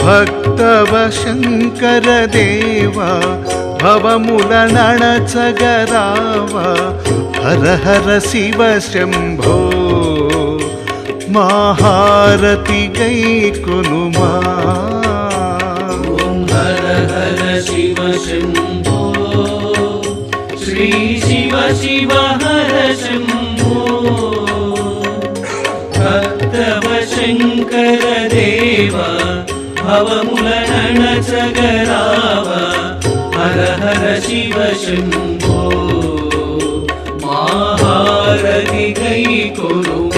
భక్తవ శంకర దేవా భవములనణచగరావా హర హర శివ శంభో మహారతి గై కొనుమా. ఓం హర హర శివ శంభో శ్రీ శివ శివ హర శంభో భక్తవ శంకర దేవా భవములనణచగరావా హర హర శివ శంభో మహారతి గై కొనుమా.